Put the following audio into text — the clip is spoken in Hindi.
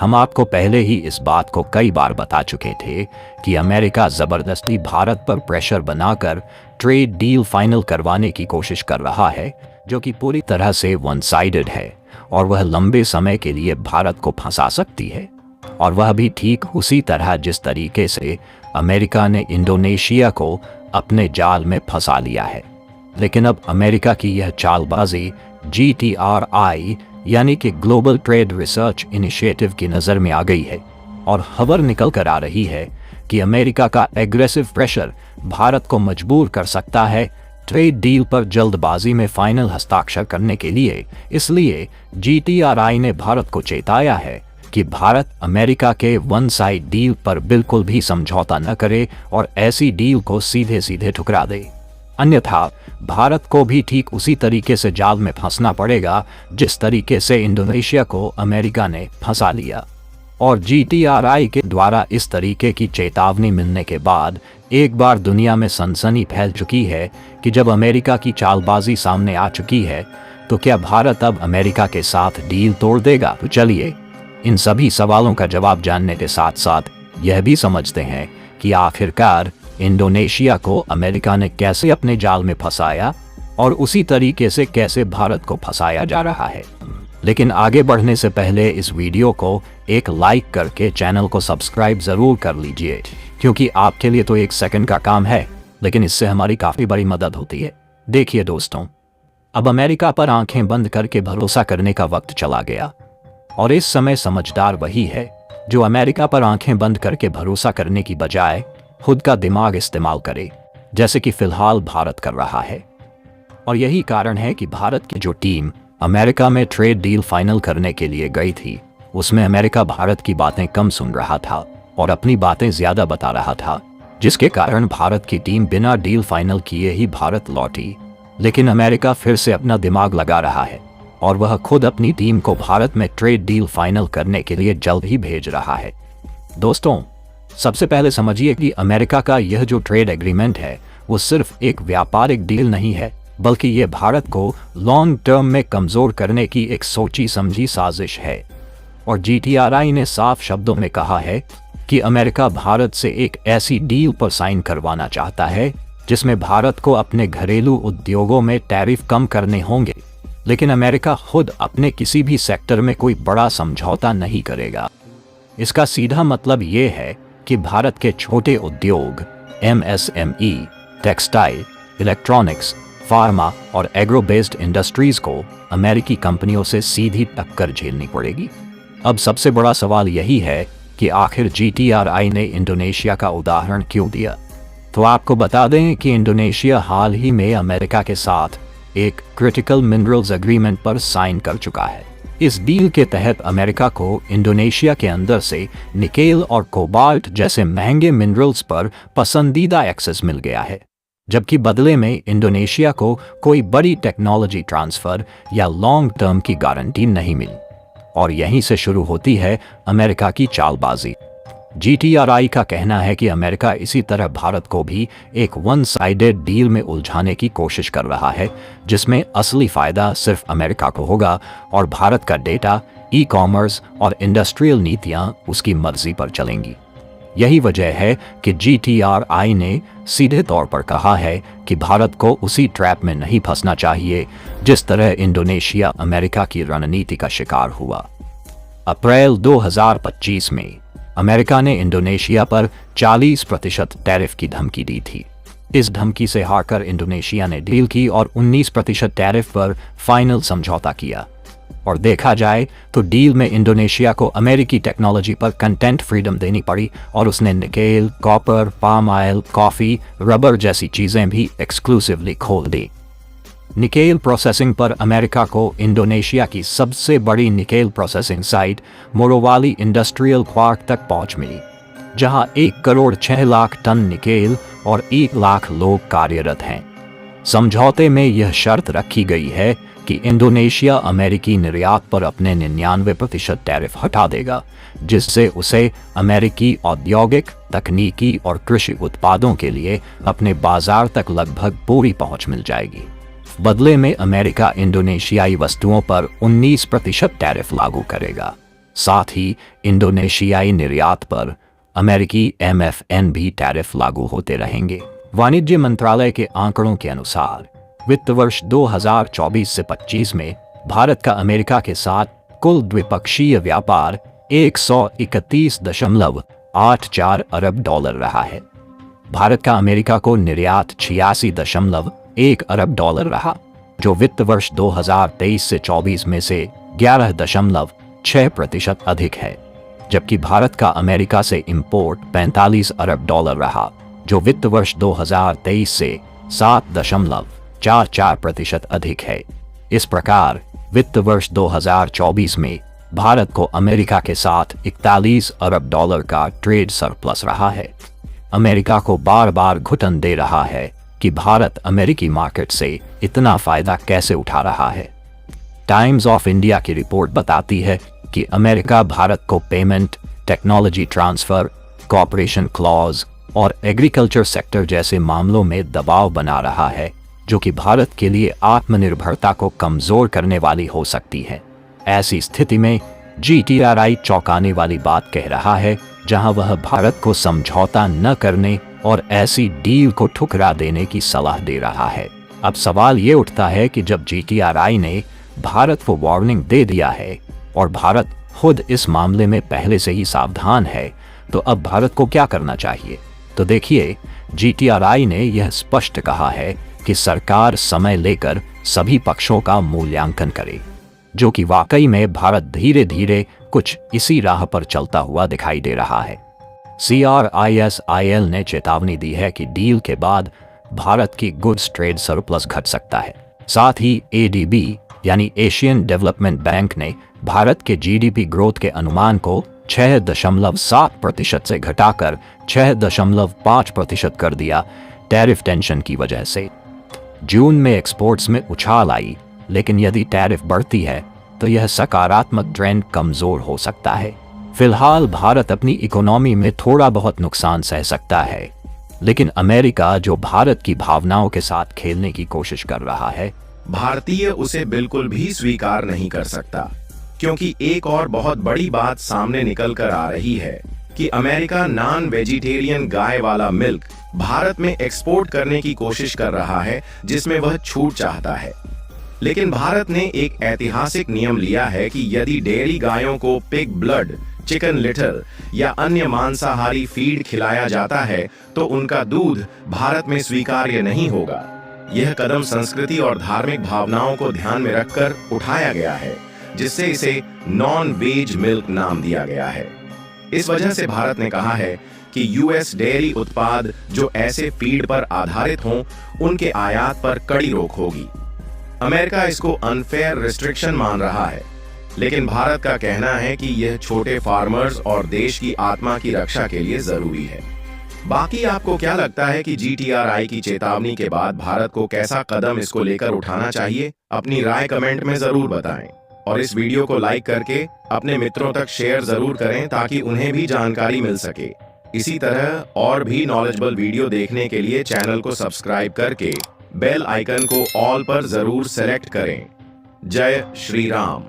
हम आपको पहले ही इस बात को कई बार बता चुके थे कि अमेरिका जबरदस्ती भारत पर प्रेशर बनाकर ट्रेड डील फाइनल करवाने की कोशिश कर रहा है, जो कि पूरी तरह से वन साइडेड है और वह लंबे समय के लिए भारत को फंसा सकती है। और वह भी ठीक उसी तरह जिस तरीके से अमेरिका ने इंडोनेशिया को अपने जाल में फंसा लिया है। लेकिन अब अमेरिका की यह चालबाजी GTRI यानी कि ग्लोबल ट्रेड रिसर्च इनिशिएटिव की नज़र में आ गई है और खबर निकल कर आ रही है कि अमेरिका का एग्रेसिव प्रेशर भारत को मजबूर कर सकता है ट्रेड डील पर जल्दबाजी में फाइनल हस्ताक्षर करने के लिए। इसलिए GTRI ने भारत को चेताया है कि भारत अमेरिका के वन साइड डील पर बिल्कुल भी समझौता न करे और ऐसी डील को सीधे सीधे ठुकरा दे, अन्यथा भारत को भी ठीक उसी तरीके से जाल में फंसना पड़ेगा जिस तरीके से इंडोनेशिया को अमेरिका ने फंसा लिया। और GTRI के द्वारा इस तरीके की चेतावनी मिलने के बाद एक बार दुनिया में सनसनी फैल चुकी है कि जब अमेरिका की चालबाजी सामने आ चुकी है तो क्या भारत अब अमेरिका के साथ डील तोड़ देगा? तो चलिए इन सभी सवालों का जवाब जानने के साथ साथ यह भी समझते हैं कि आखिरकार इंडोनेशिया को अमेरिका ने कैसे अपने जाल में फंसाया और उसी तरीके से कैसे भारत को फंसाया जा रहा है। लेकिन आगे बढ़ने से पहले इस वीडियो को एक लाइक करके चैनल को सब्सक्राइब ज़रूर कर लीजिए, क्योंकि आपके लिए तो 1 सेकंड का काम है, लेकिन इससे हमारी काफ़ी बड़ी मदद होती है। देखिए दोस्तों, अब अमेरिका पर आंखें बंद करके भरोसा करने का वक्त चला गया और इस समय समझदार वही है जो अमेरिका पर आंखें बंद करके भरोसा करने की बजाय खुद का दिमाग इस्तेमाल करे, जैसे कि फिलहाल भारत कर रहा है। और यही कारण है कि भारत की जो टीम अमेरिका में ट्रेड डील फाइनल करने के लिए गई थी, उसमें अमेरिका भारत की बातें कम सुन रहा था और अपनी बातें ज्यादा बता रहा था, जिसके कारण भारत की टीम बिना डील फाइनल किए ही भारत लौटी। लेकिन अमेरिका फिर से अपना दिमाग लगा रहा है और वह खुद अपनी टीम को भारत में ट्रेड डील फाइनल करने के लिए जल्द ही भेज रहा है। दोस्तों, सबसे पहले समझिए कि अमेरिका का यह जो ट्रेड एग्रीमेंट है वो सिर्फ एक व्यापारिक डील नहीं है, बल्कि ये भारत को लॉन्ग टर्म में कमजोर करने की एक सोची समझी साजिश है। और GTRI ने साफ शब्दों में कहा है कि अमेरिका भारत से एक ऐसी डील पर साइन करवाना चाहता है जिसमें भारत को अपने घरेलू उद्योगों में टैरिफ कम करने होंगे, लेकिन अमेरिका खुद अपने किसी भी सेक्टर में कोई बड़ा समझौता नहीं करेगा। इसका सीधा मतलब ये है कि भारत के छोटे उद्योग MSME, टेक्सटाइल, इलेक्ट्रॉनिक्स, फार्मा और एग्रो बेस्ड इंडस्ट्रीज को अमेरिकी कंपनियों से सीधी टक्कर झेलनी पड़ेगी। अब सबसे बड़ा सवाल यही है कि आखिर GTRI ने इंडोनेशिया का उदाहरण क्यों दिया। तो आपको बता दें कि इंडोनेशिया हाल ही में अमेरिका के साथ एक क्रिटिकल मिनरल्स एग्रीमेंट पर साइन कर चुका है। इस डील के तहत अमेरिका को इंडोनेशिया के अंदर से निकेल और कोबाल्ट जैसे महंगे मिनरल्स पर पसंदीदा एक्सेस मिल गया है, जबकि बदले में इंडोनेशिया को कोई बड़ी टेक्नोलॉजी ट्रांसफर या लॉन्ग टर्म की गारंटी नहीं मिली। और यहीं से शुरू होती है अमेरिका की चालबाजी। GTRI का कहना है कि अमेरिका इसी तरह भारत को भी एक वन साइडेड डील में उलझाने की कोशिश कर रहा है, जिसमें असली फायदा सिर्फ अमेरिका को होगा और भारत का डेटा, ई-कॉमर्स और इंडस्ट्रियल नीतियां उसकी मर्जी पर चलेंगी। यही वजह है कि GTRI ने सीधे तौर पर कहा है कि भारत को उसी ट्रैप में नहीं फंसना चाहिए जिस तरह इंडोनेशिया अमेरिका की रणनीति का शिकार हुआ। अप्रैल 2025 में अमेरिका ने इंडोनेशिया पर 40% टैरिफ की धमकी दी थी। इस धमकी से हारकर इंडोनेशिया ने डील की और 19% टैरिफ पर फाइनल समझौता किया। और देखा जाए तो डील में इंडोनेशिया को अमेरिकी टेक्नोलॉजी पर कंटेंट फ्रीडम देनी पड़ी और उसने nickel, copper, palm oil, coffee, rubber जैसी चीजें भी एक्सक्लूसिवली खोल दी। निकेल प्रोसेसिंग पर अमेरिका को इंडोनेशिया की सबसे बड़ी nickel processing site Morowali industrial park तक पहुंच मिली, जहां 1 करोड़ 6 लाख टन निकेल और 1 लाख लोग कार्यरत हैं। समझौते में यह शर्त रखी गई है कि इंडोनेशिया अमेरिकी निर्यात पर अपने 99% टैरिफ हटा देगा, जिससे उसे अमेरिकी औद्योगिक, तकनीकी और कृषि उत्पादों के लिए अपने बाजार तक लगभग पूरी पहुंच मिल जाएगी। बदले में अमेरिका इंडोनेशियाई वस्तुओं पर 19% टैरिफ लागू करेगा। साथ ही इंडोनेशियाई निर्यात पर अमेरिकी MFN भी टैरिफ लागू होते रहेंगे। वाणिज्य मंत्रालय के आंकड़ों के अनुसार वित्त वर्ष 2024 से 25 में भारत का अमेरिका के साथ कुल द्विपक्षीय व्यापार 131.84 अरब डॉलर रहा है। भारत का अमेरिका को निर्यात 86.1 अरब डॉलर रहा, जो वित्त वर्ष 2023 से 24 में से 11.6% अधिक है, जबकि भारत का अमेरिका से इंपोर्ट 45 अरब डॉलर रहा, जो वित्त वर्ष 2023 से 7.44% अधिक है। इस प्रकार वित्त वर्ष 2024 में भारत को अमेरिका के साथ 41 अरब डॉलर का ट्रेड सरप्लस रहा है। अमेरिका को बार बार घुटन दे रहा है कि भारत अमेरिकी मार्केट से इतना फायदा कैसे उठा रहा है। टाइम्स ऑफ इंडिया की रिपोर्ट बताती है कि अमेरिका भारत को payment, technology transfer, cooperation clause और एग्रीकल्चर सेक्टर जैसे मामलों में दबाव बना रहा है, जो कि भारत के लिए आत्मनिर्भरता को कमजोर करने वाली हो सकती है। ऐसी स्थिति में GTRI चौंकाने वाली बात कह रहा है, जहां वह भारत को समझौता न करने और ऐसी डील को ठुकरा देने की सलाह दे रहा है। अब सवाल ये उठता है कि जब GTRI ने भारत को वार्निंग दे दिया है और भारत खुद इस मामले में पहले से ही सावधान है, तो अब भारत को क्या करना चाहिए? तो देखिए, GTRI ने यह स्पष्ट कहा है कि सरकार समय लेकर सभी पक्षों का मूल्यांकन करे, जो कि वाकई में भारत धीरे धीरे कुछ इसी राह पर चलता हुआ दिखाई दे रहा है। CRISIL ने चेतावनी दी है कि डील के बाद भारत की गुड्स ट्रेड सरप्लस घट सकता है। साथ ही ADB यानी एशियन डेवलपमेंट बैंक ने भारत के GDP ग्रोथ के अनुमान को 6.7% से घटाकर 6.5% कर दिया, टैरिफ टेंशन की वजह से। जून में एक्सपोर्ट्स में उछाल आई, लेकिन यदि टैरिफ बढ़ती है तो यह सकारात्मक ट्रेंड कमजोर हो सकता है। फिलहाल भारत अपनी इकोनॉमी में थोड़ा बहुत नुकसान सह सकता है, लेकिन अमेरिका जो भारत की भावनाओं के साथ खेलने की कोशिश कर रहा है, भारतीय उसे बिल्कुल भी स्वीकार नहीं कर सकता, क्योंकि एक और बहुत बड़ी बात सामने निकल कर आ रही है कि अमेरिका नॉन वेजिटेरियन गाय वाला मिल्क भारत में एक्सपोर्ट करने की कोशिश कर रहा है, जिसमें वह छूट चाहता है। लेकिन भारत ने एक ऐतिहासिक नियम लिया है कि यदि डेयरी गायों को पिग ब्लड, चिकन लिटर या अन्य मांसाहारी फीड खिलाया जाता है तो उनका दूध भारत में स्वीकार्य नहीं होगा। यह कदम संस्कृति और धार्मिक भावनाओं को ध्यान में रखकर उठाया गया है, जिससे इसे नॉन वेज मिल्क नाम दिया गया है। इस वजह से भारत ने कहा है कि US डेयरी उत्पाद जो ऐसे फीड पर आधारित हों, उनके आयात पर कड़ी रोक होगी। अमेरिका इसको अनफेयर रिस्ट्रिक्शन मान रहा है, लेकिन भारत का कहना है कि यह छोटे फार्मर्स और देश की आत्मा की रक्षा के लिए जरूरी है। बाकी आपको क्या लगता है कि GTRI की चेतावनी के बाद भारत को कैसा कदम इसको लेकर उठाना चाहिए? अपनी राय कमेंट में जरूर बताएं और इस वीडियो को लाइक करके अपने मित्रों तक शेयर जरूर करें ताकि उन्हें भी जानकारी मिल सके। इसी तरह और भी नॉलेजेबल वीडियो देखने के लिए चैनल को सब्सक्राइब करके बेल आइकन को ऑल पर जरूर सेलेक्ट करें। जय श्री राम।